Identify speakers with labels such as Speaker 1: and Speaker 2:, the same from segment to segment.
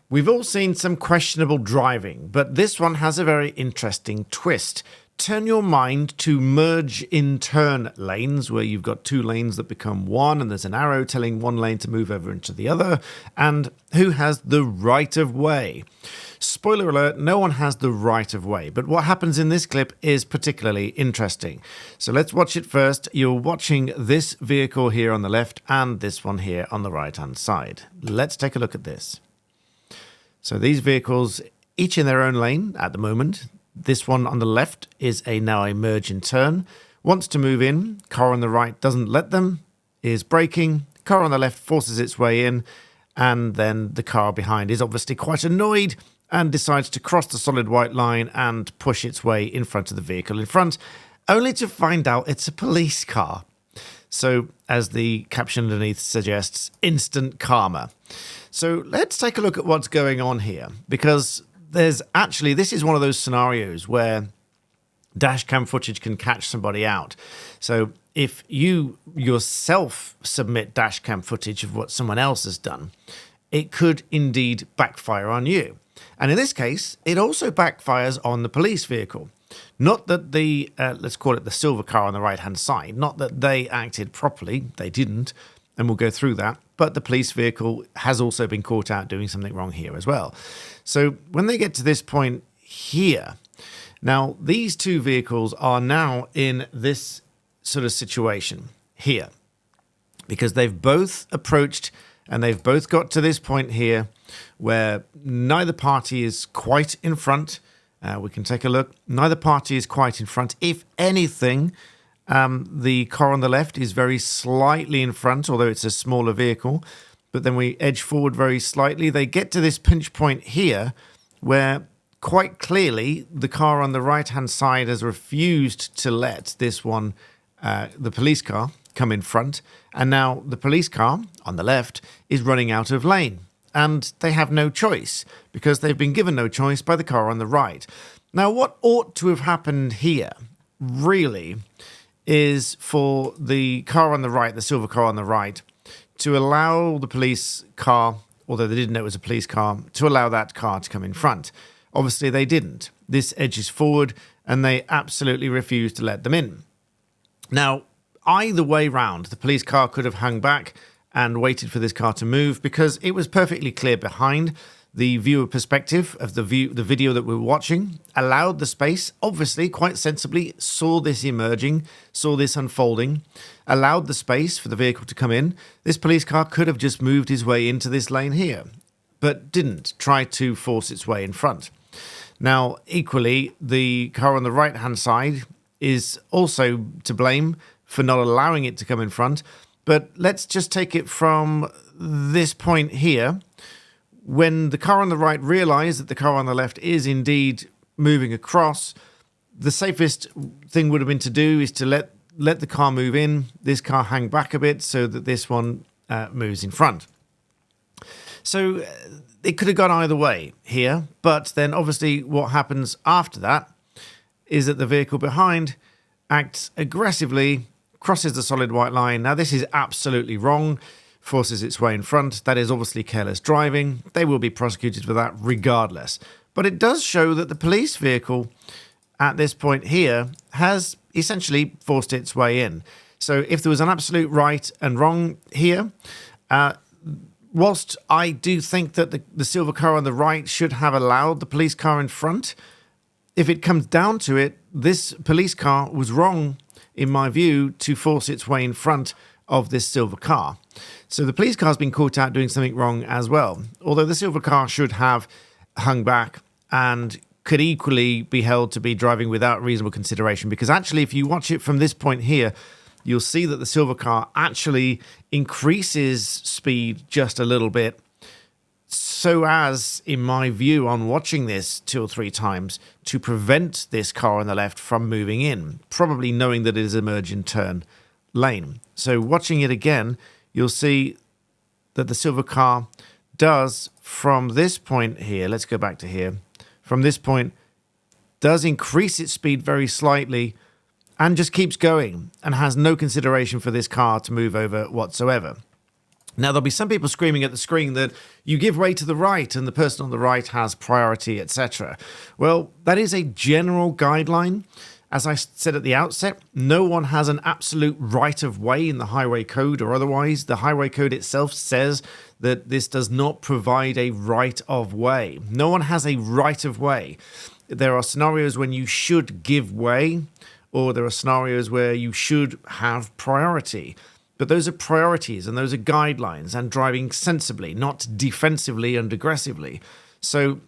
Speaker 1: We've all seen some questionable driving, but this one has a very interesting twist. Turn your mind to merge in turn lanes, where you've got two lanes that become one, and there's an arrow telling one lane to move over into the other, and who has the right of way. Spoiler alert, no one has the right of way, but what happens in this clip is particularly interesting. So let's watch it first. You're watching this vehicle here on the left and this one here on the right-hand side. Let's take a look at this. So these vehicles, each in their own lane at the moment. This one on the left is now a merge in turn. Wants to move in. Car on the right doesn't let them. Is braking. Car on the left forces its way in. And then the car behind is obviously quite annoyed and decides to cross the solid white line and push its way in front of the vehicle in front, only to find out it's a police car. So, as the caption underneath suggests, instant karma. So let's take a look at what's going on here, because this is one of those scenarios where dash cam footage can catch somebody out. So if you yourself submit dash cam footage of what someone else has done, it could indeed backfire on you. And in this case, it also backfires on the police vehicle. Not that the, let's call it the silver car on the right-hand side, not that they acted properly, they didn't, and we'll go through that, but the police vehicle has also been caught out doing something wrong here as well. So when they get to this point here, now these two vehicles are now in this sort of situation here, because they've both approached and they've both got to this point here where neither party is quite in front. We can take a look. Neither party is quite in front. If anything, the car on the left is very slightly in front, although it's a smaller vehicle. But then we edge forward very slightly. They get to this pinch point here where quite clearly the car on the right-hand side has refused to let this one, the police car, come in front. And now the police car on the left is running out of lane. And they have no choice because they've been given no choice by the car on the right. Now, what ought to have happened here, really, is for the car on the right, the silver car on the right, to allow the police car, although they didn't know it was a police car, to allow that car to come in front. Obviously, they didn't. This edges forward, and they absolutely refused to let them in. Now, either way round, the police car could have hung back and waited for this car to move because it was perfectly clear behind. The viewer perspective of the video that we were watching allowed the space, obviously quite sensibly saw this emerging, saw this unfolding, allowed the space for the vehicle to come in. This police car could have just moved his way into this lane here, but didn't, try to force its way in front. Now, equally, the car on the right-hand side is also to blame for not allowing it to come in front. But let's just take it from this point here. When the car on the right realized that the car on the left is indeed moving across, the safest thing would have been to do is to let the car move in, this car hang back a bit so that this one moves in front. So it could have gone either way here, but then obviously what happens after that is that the vehicle behind acts aggressively, crosses the solid white line. Now, this is absolutely wrong, forces its way in front. That is obviously careless driving. They will be prosecuted for that regardless. But it does show that the police vehicle at this point here has essentially forced its way in. So if there was an absolute right and wrong here, whilst I do think that the silver car on the right should have allowed the police car in front, if it comes down to it, this police car was wrong, in my view, to force its way in front of this silver car. So the police car's been caught out doing something wrong as well. Although the silver car should have hung back and could equally be held to be driving without reasonable consideration. Because actually, if you watch it from this point here, you'll see that the silver car actually increases speed just a little bit, so as, in my view, on watching this 2 or 3 times, to prevent this car on the left from moving in, probably knowing that it is a merge and turn lane. So watching it again, you'll see that the silver car does, from this point here, let's go back to here, from this point, does increase its speed very slightly and just keeps going and has no consideration for this car to move over whatsoever. Now, there'll be some people screaming at the screen that you give way to the right and the person on the right has priority, etc. Well, that is a general guideline. As I said at the outset, no one has an absolute right of way in the highway code or otherwise. The highway code itself says that this does not provide a right of way. No one has a right of way. There are scenarios when you should give way, or there are scenarios where you should have priority. But those are priorities and those are guidelines, and driving sensibly, not defensively and aggressively. So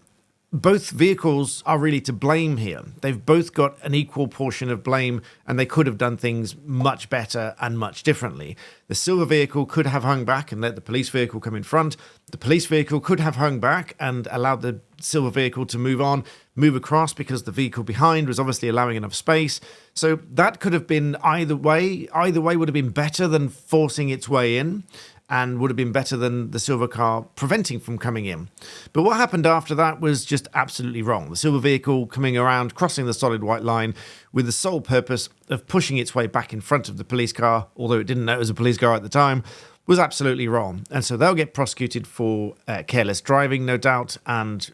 Speaker 1: both vehicles are really to blame here. They've both got an equal portion of blame, and they could have done things much better and much differently. The silver vehicle could have hung back and let the police vehicle come in front. The police vehicle could have hung back and allowed the silver vehicle to move across, because the vehicle behind was obviously allowing enough space. So that could have been either way. Either way would have been better than forcing its way in, and would have been better than the silver car preventing from coming in. But what happened after that was just absolutely wrong. The silver vehicle coming around, crossing the solid white line with the sole purpose of pushing its way back in front of the police car, although it didn't know it was a police car at the time, was absolutely wrong. And so they'll get prosecuted for careless driving, no doubt, and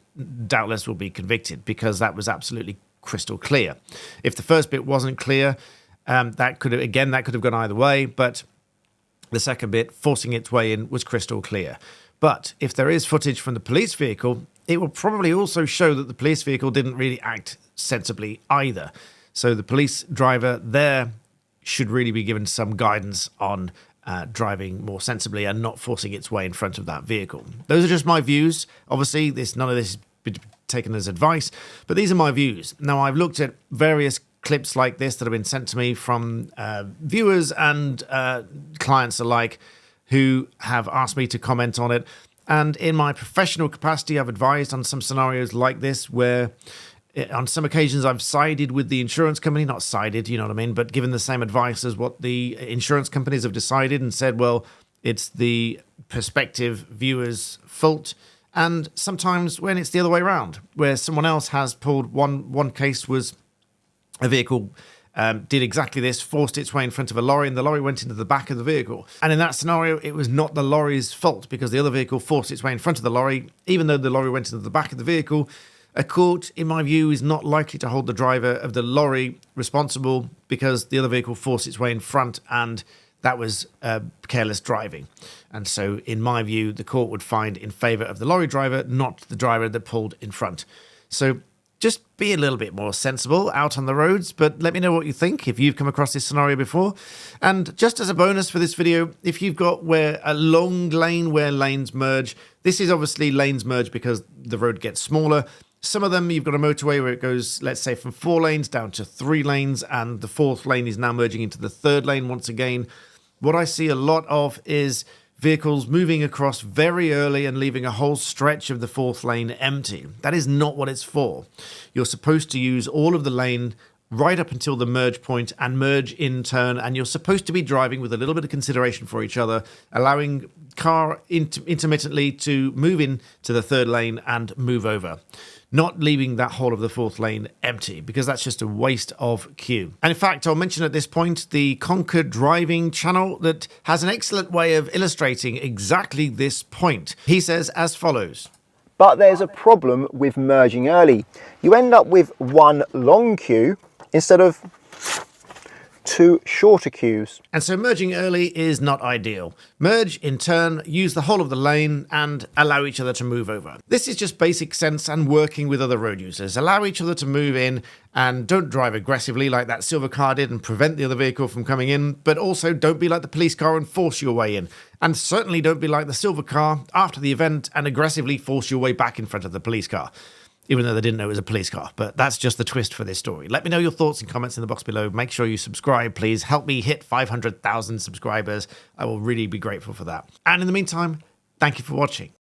Speaker 1: doubtless will be convicted, because that was absolutely crystal clear. If the first bit wasn't clear, that could have gone either way, but the second bit, forcing its way in, was crystal clear. But if there is footage from the police vehicle, it will probably also show that the police vehicle didn't really act sensibly either. So the police driver there should really be given some guidance on driving more sensibly and not forcing its way in front of that vehicle. Those are just my views. Obviously, none of this is taken as advice, but these are my views. Now, I've looked at various clips like this that have been sent to me from viewers and clients alike who have asked me to comment on it. And in my professional capacity, I've advised on some scenarios like this where on some occasions I've sided with the insurance company, not sided, you know what I mean, but given the same advice as what the insurance companies have decided and said, well, it's the prospective viewer's fault. And sometimes when it's the other way around, where someone else has pulled one case was a vehicle did exactly this, forced its way in front of a lorry, and the lorry went into the back of the vehicle. And in that scenario, it was not the lorry's fault, because the other vehicle forced its way in front of the lorry, even though the lorry went into the back of the vehicle. A court, in my view, is not likely to hold the driver of the lorry responsible because the other vehicle forced its way in front, and that was careless driving. And so, in my view, the court would find in favour of the lorry driver, not the driver that pulled in front. So just be a little bit more sensible out on the roads, but let me know what you think if you've come across this scenario before. And just as a bonus for this video, if you've got a long lane where lanes merge, this is obviously lanes merge because the road gets smaller. Some of them, you've got a motorway where it goes, let's say, from 4 lanes down to 3 lanes, and the 4th lane is now merging into the 3rd lane once again. What I see a lot of is vehicles moving across very early and leaving a whole stretch of the 4th lane empty. That is not what it's for. You're supposed to use all of the lane right up until the merge point and merge in turn, and you're supposed to be driving with a little bit of consideration for each other, allowing car intermittently to move in to the 3rd lane and move over, not leaving that whole of the 4th lane empty, because that's just a waste of queue. And in fact, I'll mention at this point the Conquer Driving channel that has an excellent way of illustrating exactly this point. He says as follows:
Speaker 2: but there's a problem with merging early. You end up with one long queue instead of 2 shorter queues.
Speaker 1: And so merging early is not ideal. Merge in turn, use the whole of the lane, and allow each other to move over. This is just basic sense and working with other road users. Allow each other to move in, and don't drive aggressively like that silver car did and prevent the other vehicle from coming in, but also don't be like the police car and force your way in. And certainly don't be like the silver car after the event and aggressively force your way back in front of the police car, even though they didn't know it was a police car. But that's just the twist for this story. Let me know your thoughts and comments in the box below. Make sure you subscribe, please. Help me hit 500,000 subscribers. I will really be grateful for that. And in the meantime, thank you for watching.